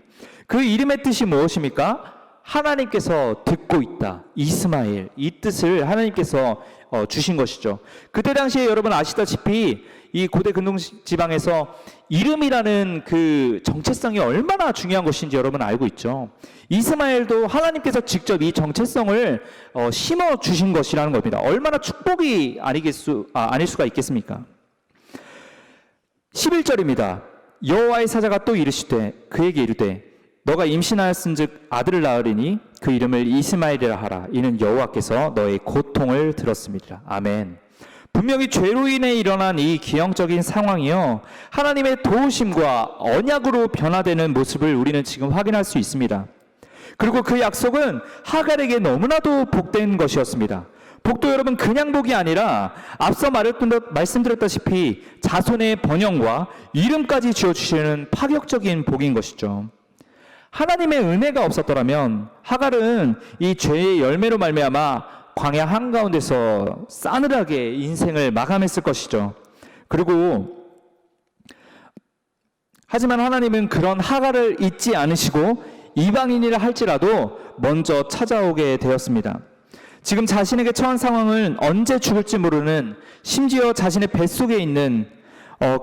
그 이름의 뜻이 무엇입니까? 하나님께서 듣고 있다. 이스마엘, 이 뜻을 하나님께서 주신 것이죠. 그때 당시에 여러분 아시다시피 이 고대 근동 지방에서 이름이라는 그 정체성이 얼마나 중요한 것인지 여러분 알고 있죠. 이스마엘도 하나님께서 직접 이 정체성을 심어 주신 것이라는 겁니다. 얼마나 축복이 아닐 수가 있겠습니까? 11절입니다. 여호와의 사자가 또 이르시되 그에게 이르되 너가 임신하였은즉 아들을 낳으리니 그 이름을 이스마엘이라 하라. 이는 여호와께서 너의 고통을 들었음이라. 아멘. 분명히 죄로 인해 일어난 이 기형적인 상황이요, 하나님의 도우심과 언약으로 변화되는 모습을 우리는 지금 확인할 수 있습니다. 그리고 그 약속은 하갈에게 너무나도 복된 것이었습니다. 복도 여러분 그냥 복이 아니라 앞서 말씀드렸다시피 자손의 번영과 이름까지 지어주시는 파격적인 복인 것이죠. 하나님의 은혜가 없었더라면 하갈은 이 죄의 열매로 말미암아 광야 한가운데서 싸늘하게 인생을 마감했을 것이죠. 그리고 하지만 하나님은 그런 하갈을 잊지 않으시고 이방인이라 할지라도 먼저 찾아오게 되었습니다. 지금 자신에게 처한 상황은 언제 죽을지 모르는, 심지어 자신의 뱃속에 있는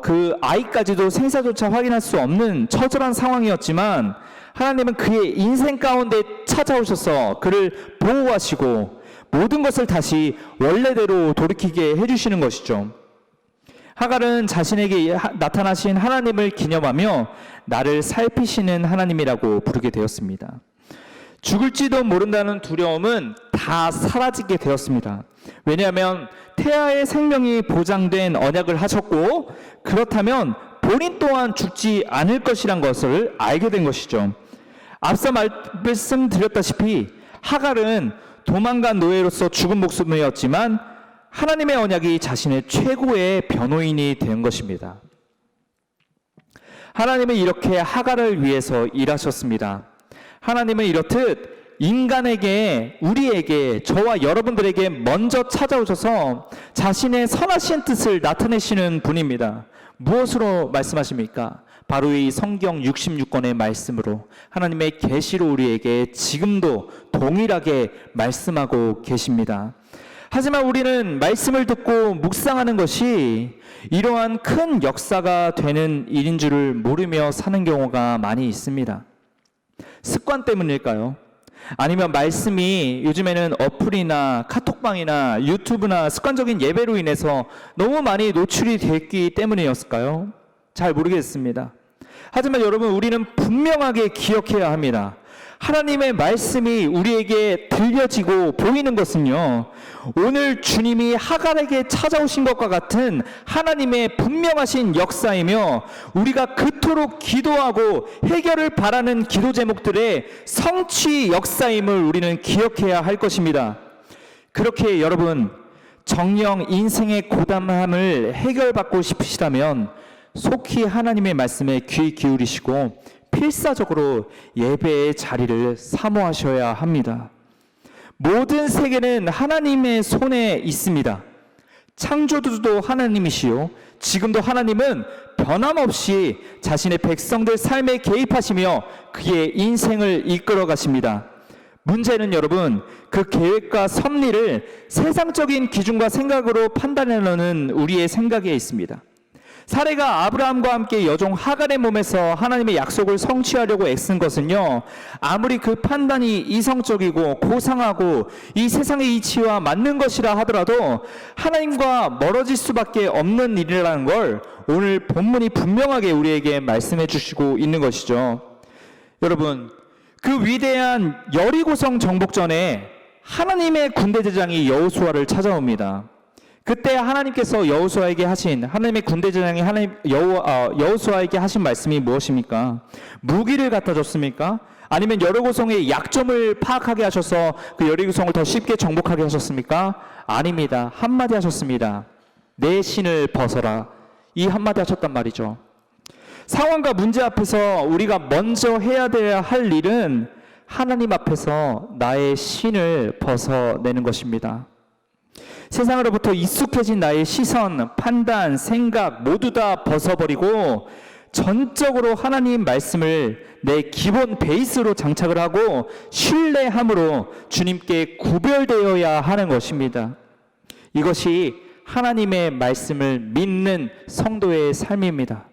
그 아이까지도 생사조차 확인할 수 없는 처절한 상황이었지만 하나님은 그의 인생 가운데 찾아오셔서 그를 보호하시고 모든 것을 다시 원래대로 돌이키게 해주시는 것이죠. 하갈은 자신에게 나타나신 하나님을 기념하며 나를 살피시는 하나님이라고 부르게 되었습니다. 죽을지도 모른다는 두려움은 다 사라지게 되었습니다. 왜냐하면 태아의 생명이 보장된 언약을 하셨고, 그렇다면 본인 또한 죽지 않을 것이란 것을 알게 된 것이죠. 앞서 말씀드렸다시피 하갈은 도망간 노예로서 죽은 목숨이었지만 하나님의 언약이 자신의 최고의 변호인이 된 것입니다. 하나님은 이렇게 하갈을 위해서 일하셨습니다. 하나님은 이렇듯 인간에게, 우리에게, 저와 여러분들에게 먼저 찾아오셔서 자신의 선하신 뜻을 나타내시는 분입니다. 무엇으로 말씀하십니까? 바로 이 성경 66권의 말씀으로, 하나님의 계시로 우리에게 지금도 동일하게 말씀하고 계십니다. 하지만 우리는 말씀을 듣고 묵상하는 것이 이러한 큰 역사가 되는 일인 줄을 모르며 사는 경우가 많이 있습니다. 습관 때문일까요? 아니면 말씀이 요즘에는 어플이나 카톡방이나 유튜브나 습관적인 예배로 인해서 너무 많이 노출이 됐기 때문이었을까요? 잘 모르겠습니다. 하지만 여러분, 우리는 분명하게 기억해야 합니다. 하나님의 말씀이 우리에게 들려지고 보이는 것은요, 오늘 주님이 하갈에게 찾아오신 것과 같은 하나님의 분명하신 역사이며, 우리가 그토록 기도하고 해결을 바라는 기도 제목들의 성취 역사임을 우리는 기억해야 할 것입니다. 그렇게 여러분, 정령 인생의 고단함을 해결받고 싶으시다면 속히 하나님의 말씀에 귀 기울이시고 필사적으로 예배의 자리를 사모하셔야 합니다. 모든 세계는 하나님의 손에 있습니다. 창조주도 하나님이시요, 지금도 하나님은 변함없이 자신의 백성들 삶에 개입하시며 그의 인생을 이끌어 가십니다. 문제는 여러분, 그 계획과 섭리를 세상적인 기준과 생각으로 판단하려는 우리의 생각에 있습니다. 사례가 아브라함과 함께 여종 하갈의 몸에서 하나님의 약속을 성취하려고 애쓴 것은요, 아무리 그 판단이 이성적이고 고상하고 이 세상의 이치와 맞는 것이라 하더라도 하나님과 멀어질 수밖에 없는 일이라는 걸 오늘 본문이 분명하게 우리에게 말씀해 주시고 있는 것이죠. 여러분, 그 위대한 여리고성 정복전에 하나님의 군대대장이 여호수아를 찾아옵니다. 그때 하나님께서 여호수아에게 하신, 하나님의 군대대장이 여호수아에게 하신 말씀이 무엇입니까? 무기를 갖다 줬습니까? 아니면 여리고성의 약점을 파악하게 하셔서 그 여리고성을 더 쉽게 정복하게 하셨습니까? 아닙니다. 한마디 하셨습니다. 내 신을 벗어라. 이 한마디 하셨단 말이죠. 상황과 문제 앞에서 우리가 먼저 해야 할 일은 하나님 앞에서 나의 신을 벗어내는 것입니다. 세상으로부터 익숙해진 나의 시선, 판단, 생각 모두 다 벗어버리고 전적으로 하나님 말씀을 내 기본 베이스로 장착을 하고 신뢰함으로 주님께 구별되어야 하는 것입니다. 이것이 하나님의 말씀을 믿는 성도의 삶입니다.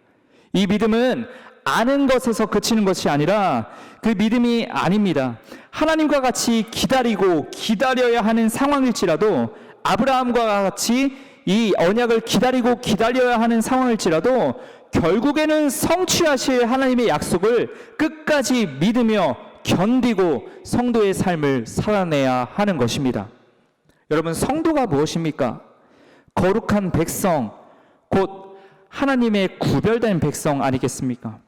이 믿음은 아는 것에서 그치는 것이 아니라 그 믿음이 아닙니다. 하나님과 같이 기다리고 기다려야 하는 상황일지라도, 아브라함과 같이 이 언약을 기다리고 기다려야 하는 상황일지라도 결국에는 성취하실 하나님의 약속을 끝까지 믿으며 견디고 성도의 삶을 살아내야 하는 것입니다. 여러분, 성도가 무엇입니까? 거룩한 백성, 곧 하나님의 구별된 백성 아니겠습니까?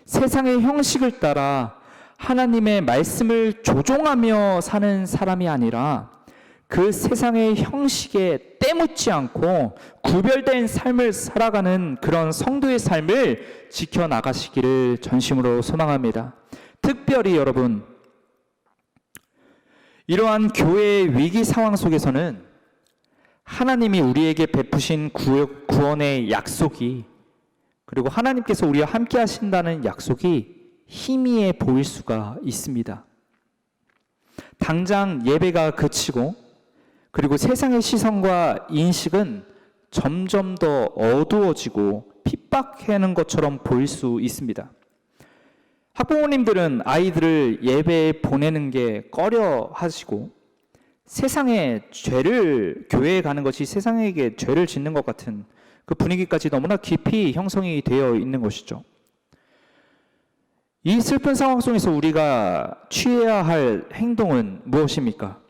세상의 형식을 따라 하나님의 말씀을 조종하며 사는 사람이 아니라 그 세상의 형식에 때묻지 않고 구별된 삶을 살아가는 그런 성도의 삶을 지켜나가시기를 전심으로 소망합니다. 특별히 여러분, 이러한 교회의 위기 상황 속에서는 하나님이 우리에게 베푸신 구원의 약속이, 그리고 하나님께서 우리와 함께 하신다는 약속이 희미해 보일 수가 있습니다. 당장 예배가 그치고 그리고 세상의 시선과 인식은 점점 더 어두워지고 핍박하는 것처럼 보일 수 있습니다. 학부모님들은 아이들을 예배에 보내는 게 꺼려 하시고, 세상에 죄를, 교회에 가는 것이 세상에게 죄를 짓는 것 같은 그 분위기까지 너무나 깊이 형성이 되어 있는 것이죠. 이 슬픈 상황 속에서 우리가 취해야 할 행동은 무엇입니까?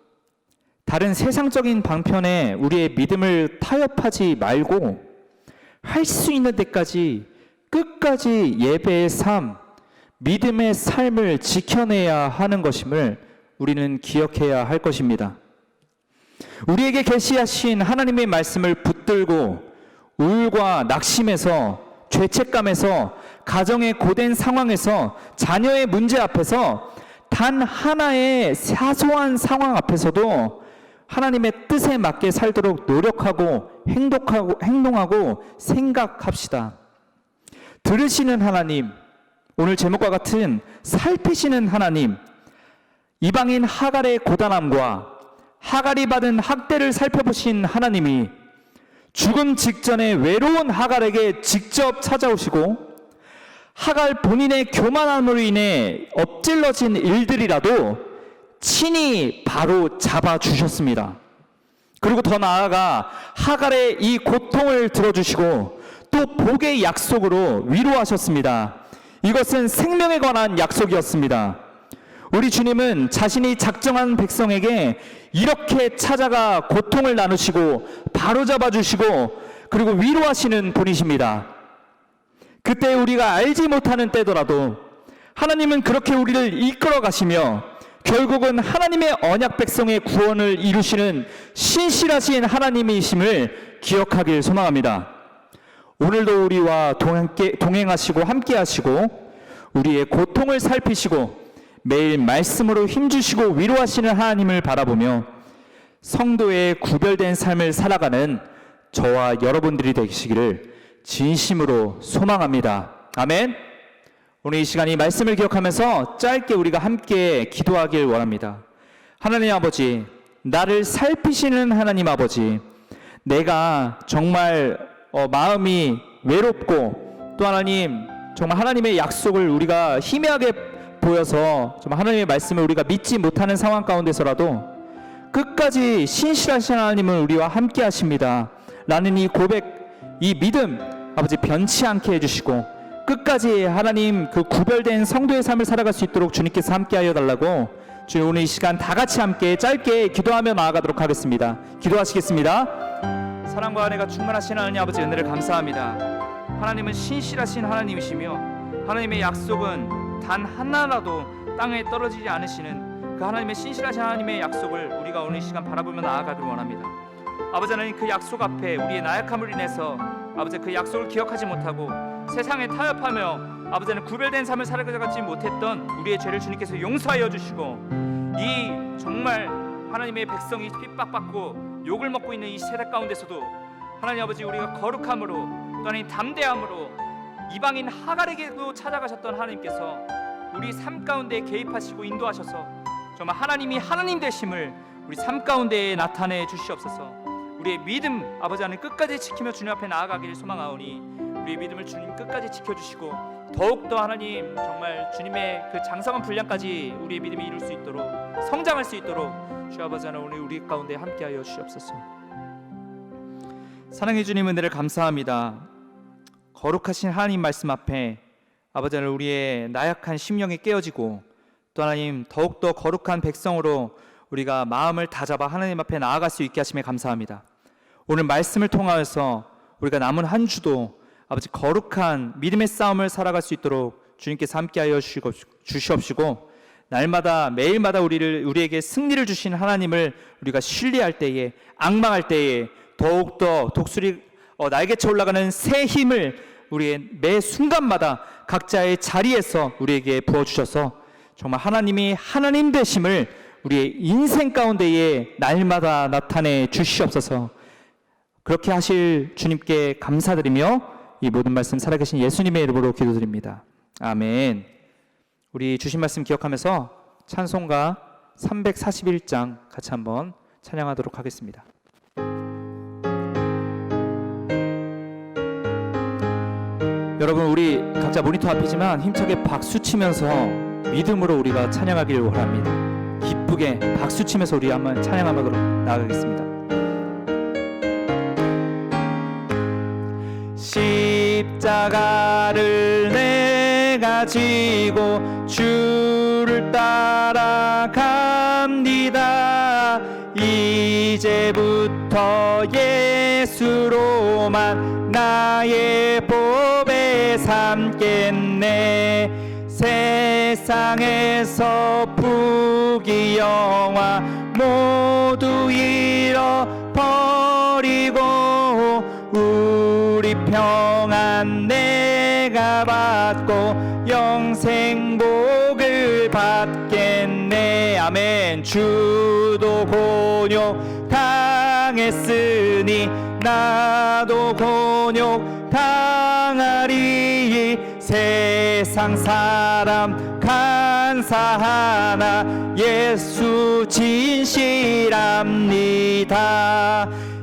다른 세상적인 방편에 우리의 믿음을 타협하지 말고 할 수 있는 데까지 끝까지 예배의 삶, 믿음의 삶을 지켜내야 하는 것임을 우리는 기억해야 할 것입니다. 우리에게 계시하신 하나님의 말씀을 붙들고 우울과 낙심에서, 죄책감에서, 가정의 고된 상황에서, 자녀의 문제 앞에서, 단 하나의 사소한 상황 앞에서도 하나님의 뜻에 맞게 살도록 노력하고 행동하고 생각합시다. 들으시는 하나님, 오늘 제목과 같은 살피시는 하나님, 이방인 하갈의 고단함과 하갈이 받은 학대를 살펴보신 하나님이 죽음 직전에 외로운 하갈에게 직접 찾아오시고, 하갈 본인의 교만함으로 인해 엎질러진 일들이라도 친히 바로 잡아주셨습니다. 그리고 더 나아가 하갈의 이 고통을 들어주시고 또 복의 약속으로 위로하셨습니다. 이것은 생명에 관한 약속이었습니다. 우리 주님은 자신이 작정한 백성에게 이렇게 찾아가 고통을 나누시고 바로잡아 주시고 그리고 위로하시는 분이십니다. 그때 우리가 알지 못하는 때더라도 하나님은 그렇게 우리를 이끌어 가시며 결국은 하나님의 언약 백성의 구원을 이루시는 신실하신 하나님이심을 기억하길 소망합니다. 오늘도 우리와 동행하시고 함께하시고 우리의 고통을 살피시고 매일 말씀으로 힘주시고 위로하시는 하나님을 바라보며 성도의 구별된 삶을 살아가는 저와 여러분들이 되시기를 진심으로 소망합니다. 아멘. 오늘 이 시간 이 말씀을 기억하면서 짧게 우리가 함께 기도하길 원합니다. 하나님 아버지, 나를 살피시는 하나님 아버지, 내가 정말 마음이 외롭고 또 하나님 정말 하나님의 약속을 우리가 희미하게 보여서 정말 하나님의 말씀을 우리가 믿지 못하는 상황 가운데서라도 끝까지 신실하신 하나님은 우리와 함께 하십니다 라는 이 고백, 이 믿음 아버지 변치 않게 해주시고 끝까지 하나님 그 구별된 성도의 삶을 살아갈 수 있도록 주님께서 함께 하여 달라고 주님 오늘 이 시간 다 같이 함께 짧게 기도하며 나아가도록 하겠습니다. 기도하시겠습니다. 사랑과 은혜가 충만하신 하나님 아버지, 은혜를 감사합니다. 하나님은 신실하신 하나님이시며 하나님의 약속은 단 하나라도 땅에 떨어지지 않으시는 그 하나님의 신실하신 하나님의 약속을 우리가 오늘 이 시간 바라보며 나아가길 원합니다. 아버지 하나님, 그 약속 앞에 우리의 나약함을 인해서 아버지 그 약속을 기억하지 못하고 세상에 타협하며 아버지 하나님 구별된 삶을 살아가지 못했던 우리의 죄를 주님께서 용서하여 주시고 이 정말 하나님의 백성이 핍박받고 욕을 먹고 있는 이 세대 가운데서도 하나님 아버지 우리가 거룩함으로 또 하나님 담대함으로 이방인 하갈에게도 찾아가셨던 하나님께서 우리 삶 가운데 개입하시고 인도하셔서 정말 하나님이 하나님 되심을 우리 삶 가운데 나타내 주시옵소서. 우리의 믿음 아버지 하나님 끝까지 지키며 주님 앞에 나아가기를 소망하오니 우리의 믿음을 주님 끝까지 지켜주시고 더욱더 하나님 정말 주님의 그 장성한 분량까지 우리의 믿음이 이룰 수 있도록 성장할 수 있도록 주 아버지 하나님 오늘 우리 가운데 함께하여 주시옵소서. 사랑해 주님, 은혜를 감사합니다. 거룩하신 하나님 말씀 앞에 아버지 하나님 우리의 나약한 심령이 깨어지고 또 하나님 더욱더 거룩한 백성으로 우리가 마음을 다잡아 하나님 앞에 나아갈 수 있게 하심에 감사합니다. 오늘 말씀을 통하여서 우리가 남은 한 주도 아버지 거룩한 믿음의 싸움을 살아갈 수 있도록 주님께서 함께하여 주시옵시고 날마다 매일마다 우리에게 승리를 주신 하나님을 우리가 신뢰할 때에 악망할 때에 더욱더 독수리 날개쳐 올라가는 새 힘을 우리의 매 순간마다 각자의 자리에서 우리에게 부어주셔서 정말 하나님이 하나님 되심을 우리의 인생 가운데에 날마다 나타내 주시옵소서. 그렇게 하실 주님께 감사드리며 이 모든 말씀 살아계신 예수님의 이름으로 기도드립니다. 아멘. 우리 주신 말씀 기억하면서 찬송가 341장 같이 한번 찬양하도록 하겠습니다. 여러분, 우리 각자 모니터 앞이지만 힘차게 박수 치면서 믿음으로 우리가 찬양하기를 원합니다. 기쁘게 박수 치면서 우리 한번 찬양하도록 나아가겠습니다. 십자가를 내가 지고 주를 따라갑니다. 이제부터 예수로만 나의 보배 삼겠네. 세상에서 부귀 영화 모두 잃어버리고 우리 평안 내가 받고 영생 복을 받겠네. 아멘. 주도 곤욕 당했으니 나도 곤욕 당하리. 세상 사람 간사하나 예수 진실합니다.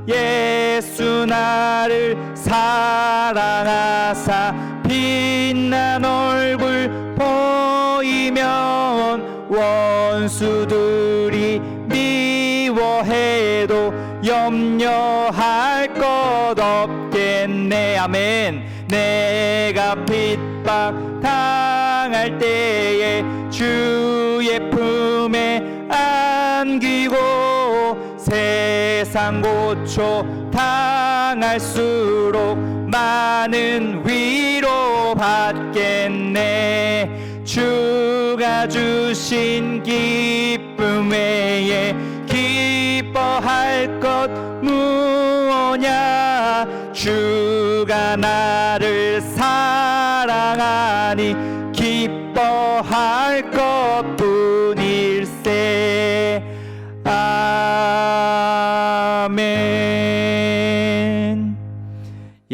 예수 나를 사랑하사 빛난 얼굴 보이면 원수들이 미워해도 염려할 것 없겠네. 아멘. 내가 핍박 당할 때에 주의 품에 안기고 세상 고초 당할수록 많은 위로 받겠네. 주가 주신 기쁨 외에 기뻐할 것 무엇냐. 주가 나를 사랑하니 기뻐할 것뿐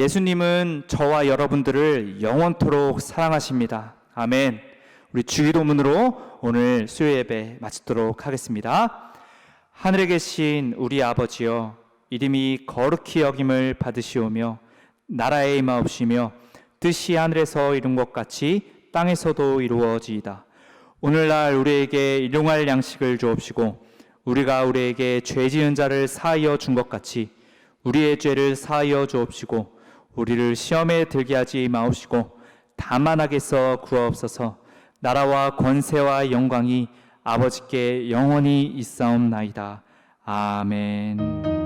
예수님은 저와 여러분들을 영원토록 사랑하십니다. 아멘. 우리 주기도문으로 오늘 수요 예배 마치도록 하겠습니다. 하늘에 계신 우리 아버지여, 이름이 거룩히 여김을 받으시오며 나라에 임하옵시며 뜻이 하늘에서 이룬 것 같이 땅에서도 이루어지이다. 오늘날 우리에게 일용할 양식을 주옵시고 우리가 우리에게 죄 지은 자를 사하여 준 것 같이 우리의 죄를 사하여 주옵시고 우리를 시험에 들게 하지 마옵시고 다만 악에서 구하옵소서. 나라와 권세와 영광이 아버지께 영원히 있사옵나이다. 아멘.